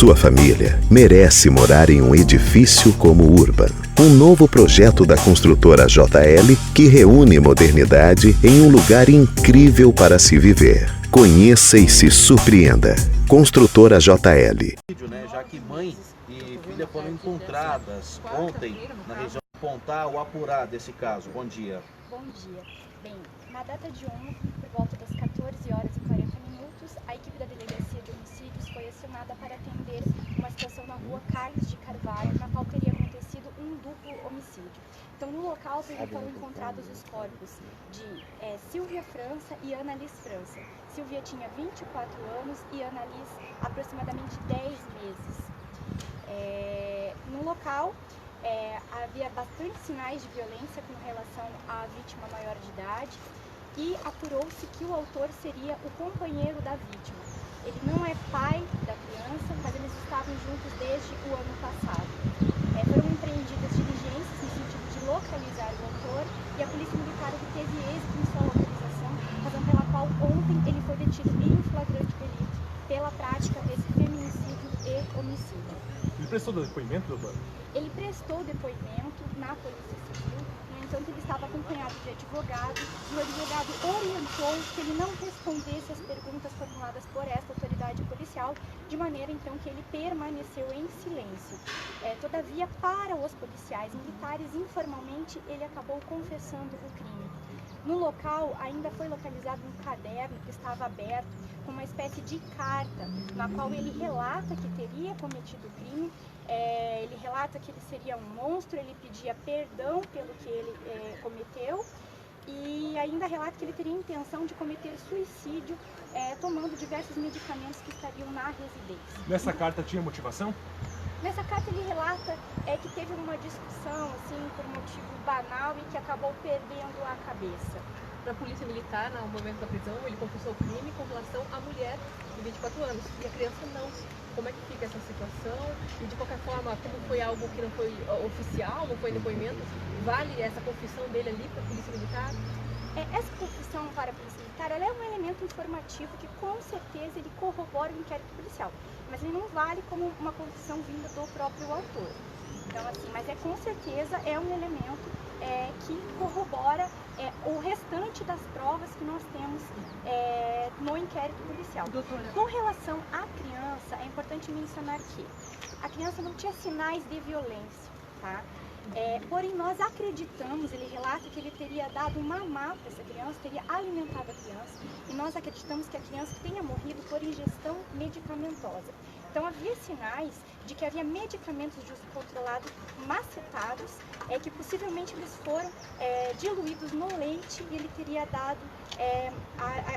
sua família merece morar em um edifício como o Urban. Um novo projeto da construtora JL que reúne modernidade em um lugar incrível para se viver. Conheça e se surpreenda. Construtora JL. Já que mãe e filha foram encontradas ontem na região de Pontal ou Apurá desse caso. Bom dia. Bom dia. Bem, na data de ontem, por volta das 14h40, a equipe da Delegacia de Homicídios foi acionada para atender uma situação na rua Carlos de Carvalho, na qual teria acontecido um duplo homicídio. Então, no local foram encontrados os corpos de Silvia França e Ana Liz França. Silvia tinha 24 anos e Ana Liz aproximadamente 10 meses. No local, havia bastante sinais de violência com relação à vítima maior de idade e apurou-se que o autor seria o companheiro da vítima. Ele não é pai da criança, mas eles estavam juntos desde o ano passado. Foram empreendidas diligências no sentido de localizar o autor e a Polícia Militar obteve êxito em sua localização, razão pela qual ontem ele foi detido em flagrante delito pela prática desse feminicídio e homicídio. Ele prestou depoimento, doutor? Ele prestou depoimento na Polícia Civil, no entanto ele estava acompanhado de advogado e o advogado orientou que ele não respondesse as perguntas formuladas por esta autoridade policial, de maneira então que ele permaneceu em silêncio. Todavia, para os policiais militares, informalmente ele acabou confessando o crime. No local ainda foi localizado um caderno que estava aberto com uma espécie de carta, na qual ele relata que teria cometido o crime. Ele relata que ele seria um monstro, ele pedia perdão pelo que ele cometeu e ainda relata que ele teria intenção de cometer suicídio tomando diversos medicamentos que estariam na residência. Nessa carta tinha motivação? Nessa carta ele relata que teve uma discussão assim, por motivo banal e que acabou perdendo a cabeça. Para a Polícia Militar, no momento da prisão, ele confessou o crime com relação à mulher de 24 anos e a criança não. Como é que fica essa situação? E de qualquer forma, como foi algo que não foi oficial, não foi depoimento, vale essa confissão dele ali para a Polícia Militar? Essa confissão para a Polícia Militar ela é um elemento informativo que com certeza ele corrobora o inquérito policial, mas ele não vale como uma confissão vinda do próprio autor. Então, assim, mas com certeza é um elemento que corrobora o restante das provas que nós temos no inquérito policial. Doutora. Com relação à criança, é importante mencionar que a criança não tinha sinais de violência, tá? Porém, nós acreditamos, ele relata que ele teria dado mamar para essa criança, teria alimentado a criança, e nós acreditamos que a criança tenha morrido por ingestão medicamentosa. Então, havia sinais de que havia medicamentos de uso controlado macetados, que possivelmente eles foram diluídos no leite e ele teria dado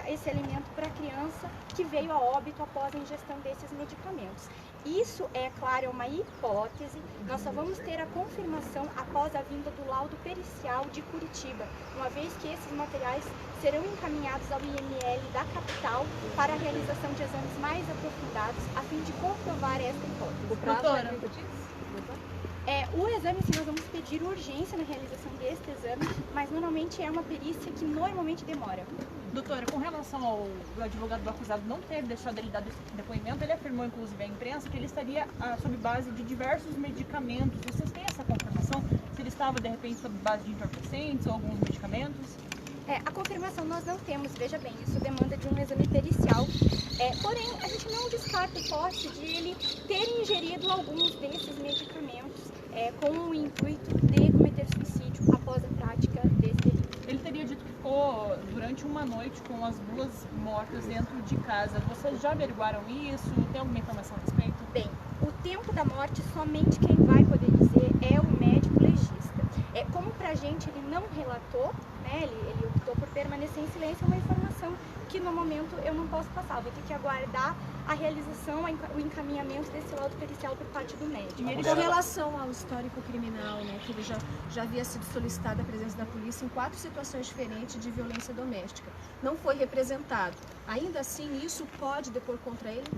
esse alimento para a criança que veio a óbito após a ingestão desses medicamentos. Isso, é claro, é uma hipótese, nós só vamos ter a confirmação após a vinda do laudo pericial de Curitiba, uma vez que esses materiais serão encaminhados ao IML da capital para a realização de exames mais aprofundados, a fim de comprovar esta hipótese. O prazo Doutora, o o exame, sim, nós vamos pedir urgência na realização deste exame, mas normalmente é uma perícia que normalmente demora. Doutora, com relação ao advogado do acusado não ter deixado ele dar depoimento, ele afirmou, inclusive, à imprensa que ele estaria sob base de diversos medicamentos. Vocês têm essa confirmação? Se ele estava, de repente, sob base de entorpecentes ou alguns medicamentos? A confirmação nós não temos, veja bem, isso demanda de um exame pericial. Porém, a gente não descarta a hipótese de ele ter ingerido alguns desses medicamentos com o intuito de cometer suicídio após a prática desse delito. Ele teria dito que ficou durante uma noite com as duas mortas dentro de casa. Vocês já averiguaram isso? Tem alguma informação a respeito? Bem, o tempo da morte somente quem vai poder dizer é o médico legista. Como pra gente ele não relatou, né, ele optou por permanecer em silêncio, é uma informação que no momento eu não posso passar. Vou ter que aguardar a realização, o encaminhamento desse laudo pericial por parte do médico. E com relação ao histórico criminal, né, que ele já havia sido solicitada a presença da polícia em 4 situações diferentes de violência doméstica. Não foi representado. Ainda assim, isso pode depor contra ele?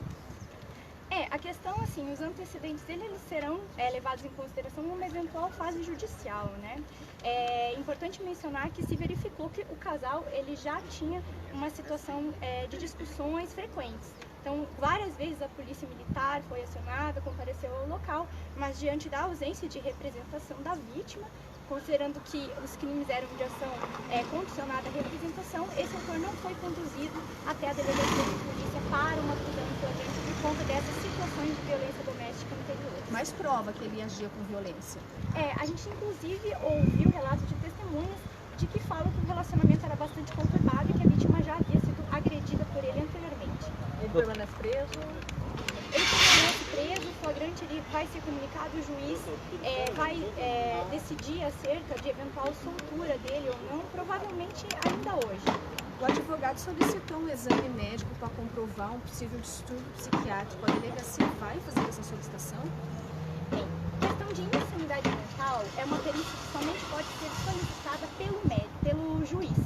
A questão, assim, os antecedentes dele eles serão levados em consideração numa eventual fase judicial, né? É importante mencionar que se verificou que o casal ele já tinha uma situação de discussões frequentes. Então, várias vezes a polícia militar foi acionada, compareceu ao local, mas diante da ausência de representação da vítima, considerando que os crimes eram de ação condicionada à representação, esse autor não foi conduzido até a delegacia de polícia para uma prisão em flagrante por conta dessas situações de violência doméstica anteriores. Mas prova que ele agia com violência. A gente inclusive ouviu relatos de testemunhas de que falam que o relacionamento era bastante conturbado e que a vítima já havia sido agredida por ele anteriormente. Ele permanece preso? Ele permanece preso, o flagrante ele vai ser comunicado, o juiz vai decidir acerca de eventual soltura dele ou não, provavelmente ainda hoje. O advogado solicitou um exame médico para comprovar um possível distúrbio psiquiátrico. A delegacia vai fazer essa solicitação? Bem, questão de insanidade mental é uma perícia que somente pode ser solicitada pelo médico, pelo juiz.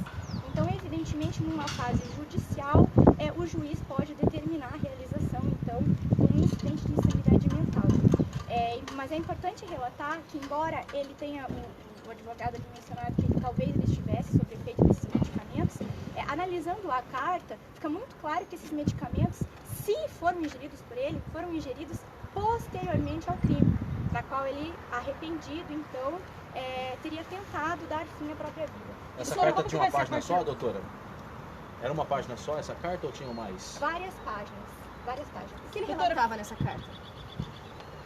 Então, evidentemente, numa fase judicial, o juiz pode determinar a realização, então, de um incidente de insanidade mental. Mas é importante relatar que, embora ele tenha, o advogado ali mencionado que talvez ele estivesse sob efeito desses medicamentos, analisando a carta, fica muito claro que esses medicamentos, se foram ingeridos por ele, foram ingeridos posteriormente ao crime, na qual ele, arrependido, então, teria tentado dar fim à própria vida. Essa carta tinha uma página só, doutora? Era uma página só essa carta ou tinha mais? Várias páginas, várias páginas. O que ele relatava nessa carta?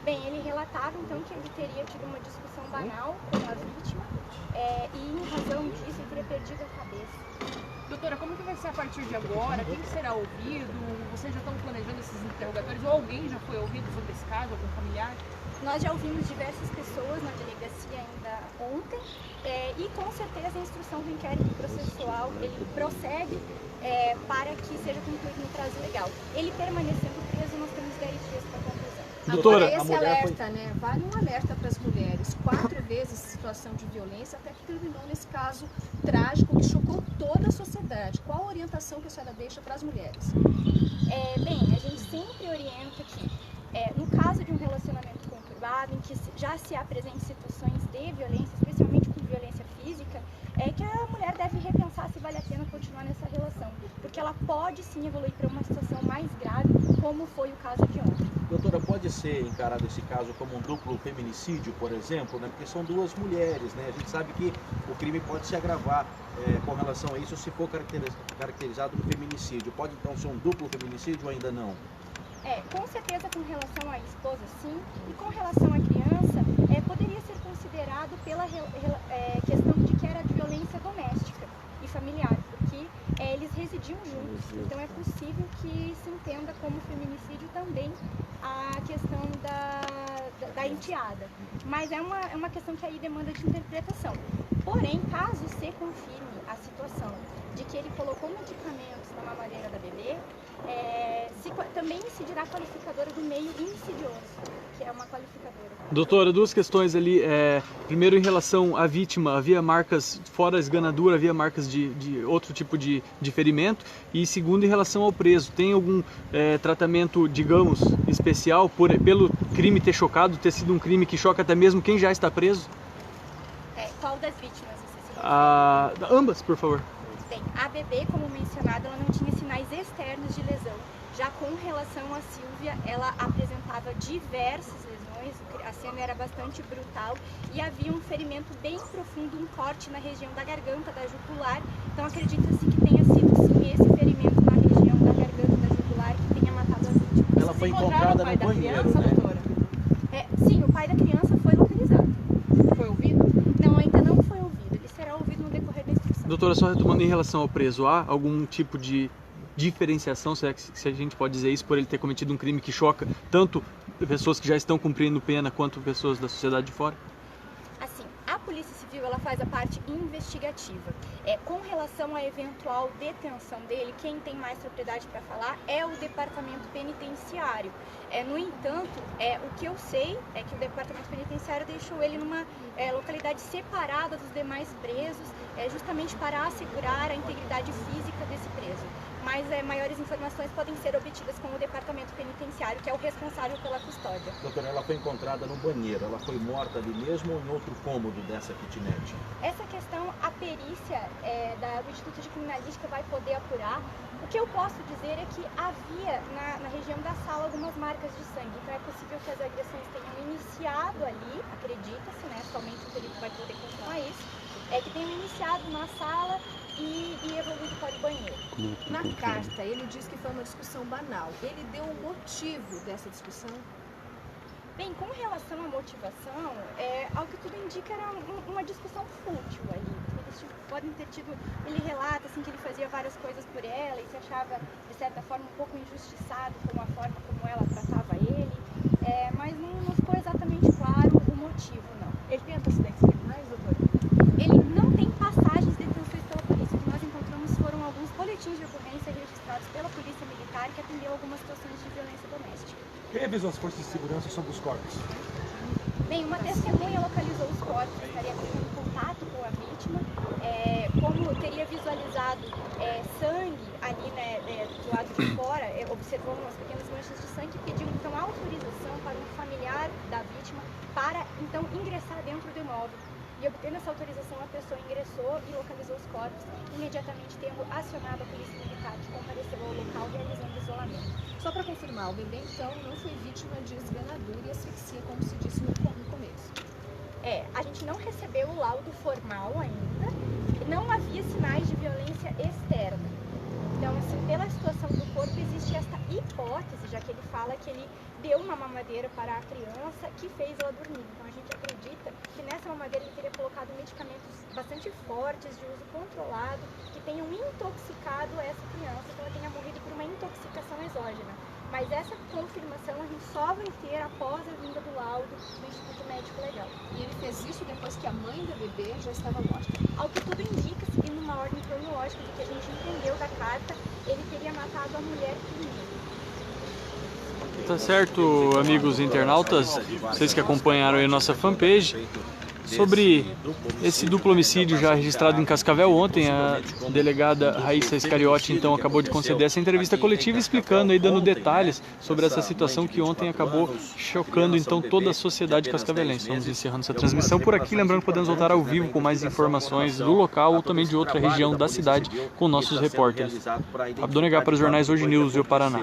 Bem, ele relatava então que ele teria tido uma discussão banal com a vítima e em razão disso ele teria perdido a cabeça. Doutora, como que vai ser a partir de agora? Quem será ouvido? Vocês já estão planejando esses interrogatórios? Ou alguém já foi ouvido sobre esse caso, algum familiar? Nós já ouvimos diversas pessoas na delegacia ainda ontem e com certeza a instrução do inquérito processual ele prossegue para que seja concluído no prazo legal. Ele permanecendo preso, nós temos 10 dias para a conclusão. Doutora, agora, esse alerta, né? Vale um alerta para as mulheres. 4 vezes situação de violência até que terminou nesse caso trágico que chocou toda a sociedade. Qual a orientação que a senhora deixa para as mulheres? Bem, a gente sempre orienta que no caso de um relacionamento conturbado, em que já se apresentem situações de violência, especialmente com violência física, que a mulher deve repensar se vale a pena continuar nessa relação, porque ela pode sim evoluir para uma situação mais grave, como foi o caso de ontem. Doutora, pode ser encarado esse caso como um duplo feminicídio, por exemplo, né? Porque são duas mulheres, né? A gente sabe que o crime pode se agravar com relação a isso se for caracterizado como feminicídio. Pode então ser um duplo feminicídio ou ainda não? Com certeza com relação à esposa sim, e com relação à criança, poderia ser considerado pela questão de que era de violência doméstica e familiar, porque eles residiam juntos, então é possível que se entenda como feminicídio também a questão da enteada, mas é uma questão que aí demanda de interpretação. Porém, caso se confirme a situação de que ele colocou medicamentos na mamadeira da bebê, também incidirá a qualificadora do meio insidioso, que é uma qualificadora. Doutora, duas questões ali. Primeiro, em relação à vítima, havia marcas, fora a esganadura, havia marcas de outro tipo de ferimento? E segundo, em relação ao preso, tem algum tratamento, digamos, especial pelo crime ter chocado, ter sido um crime que choca até mesmo quem já está preso? Qual das vítimas você se refere? Ambas, por favor. Bem, a bebê, como mencionado, ela não tinha sinais externos de lesão. Já com relação à Silvia, ela apresentava diversas lesões, a cena era bastante brutal e havia um ferimento bem profundo, um corte na região da garganta, da jugular. Então acredita-se que tenha sido sim esse ferimento na região da garganta, da jugular, que tenha matado a vítima. Ela foi encontrada no banheiro, né? Doutora? Sim, o pai da criança foi localizado. Foi ouvido? Não, ainda não foi ouvido. Ele será ouvido no decorrer da instrução. Doutora, só retomando em relação ao preso, há algum tipo de diferenciação, se a gente pode dizer isso, por ele ter cometido um crime que choca tanto pessoas que já estão cumprindo pena quanto pessoas da sociedade de fora? Assim, a Polícia Civil ela faz a parte investigativa. Com relação à eventual detenção dele, quem tem mais propriedade para falar é o Departamento Penitenciário. No entanto, o que eu sei é que o Departamento Penitenciário deixou ele numa localidade separada dos demais presos, justamente para assegurar a integridade física desse preso. maiores informações podem ser obtidas com o departamento penitenciário, que é o responsável pela custódia. Doutora, ela foi encontrada no banheiro, ela foi morta ali mesmo ou em outro cômodo dessa kitnet? Essa questão, a perícia do Instituto de Criminalística vai poder apurar. O que eu posso dizer é que havia na região da sala algumas marcas de sangue, então é possível que as agressões tenham iniciado ali, acredita-se, né? Somente o perito vai poder confirmar isso, que tenham iniciado na sala e evoluído para o banheiro. Na carta, ele diz que foi uma discussão banal. Ele deu um motivo dessa discussão? Bem, com relação à motivação, ao que tudo indica, era uma discussão fútil ali. Eles podem ter tido, ele relata assim, que ele fazia várias coisas por ela e se achava, de certa forma, um pouco injustiçado com a forma como ela tratava ele, mas não ficou exatamente claro o motivo, não. Ele tem antecedentes criminais, doutor? Ele não tem passagens de detenções pela polícia. O que nós encontramos foram alguns boletins de ocorrência registrados pela polícia militar que atendeu algumas situações de violência doméstica. Quem avisou as forças de segurança sobre os corpos? Bem, uma testemunha localizou os corpos, estaria tendo contato com a vítima, como teria visualizado sangue ali, né, do lado de fora, observou umas pequenas manchas de sangue e pediu então autorização para um familiar da vítima para então ingressar dentro do imóvel. E obtendo essa autorização, a pessoa ingressou e localizou os corpos, imediatamente tendo acionado a polícia militar, que compareceu ao local realizando isolamento. Só para confirmar, o bebê então não foi vítima de esganadura e asfixia, como se disse no começo. A gente não recebeu o laudo formal ainda, não havia sinais de violência externa. Então, assim, pela situação do corpo, existe esta hipótese, já que ele fala que ele deu uma mamadeira para a criança que fez ela dormir. Então, a gente acredita que nessa mamadeira ele teria colocado medicamentos bastante fortes, de uso controlado, que tenham intoxicado essa criança, que ela tenha morrido por uma intoxicação exógena. Mas essa confirmação a gente só vai ter após a vinda do laudo do Instituto Médico Legal. E ele fez isso depois que a mãe da bebê já estava morta. Ao que tudo indica, seguindo uma ordem cronológica do que a gente entendeu da carta, ele teria matado a mulher primeiro. Tá certo, amigos internautas, vocês que acompanharam aí a nossa fanpage, sobre esse duplo homicídio já registrado em Cascavel ontem. A delegada Raíssa Iscariote então acabou de conceder essa entrevista coletiva explicando aí, dando detalhes sobre essa situação que ontem acabou chocando então toda a sociedade cascavelense. Vamos encerrando essa transmissão por aqui, lembrando que podemos voltar ao vivo com mais informações do local ou também de outra região da cidade com nossos repórteres. Abdonegá para os jornais Hoje News e o Paraná.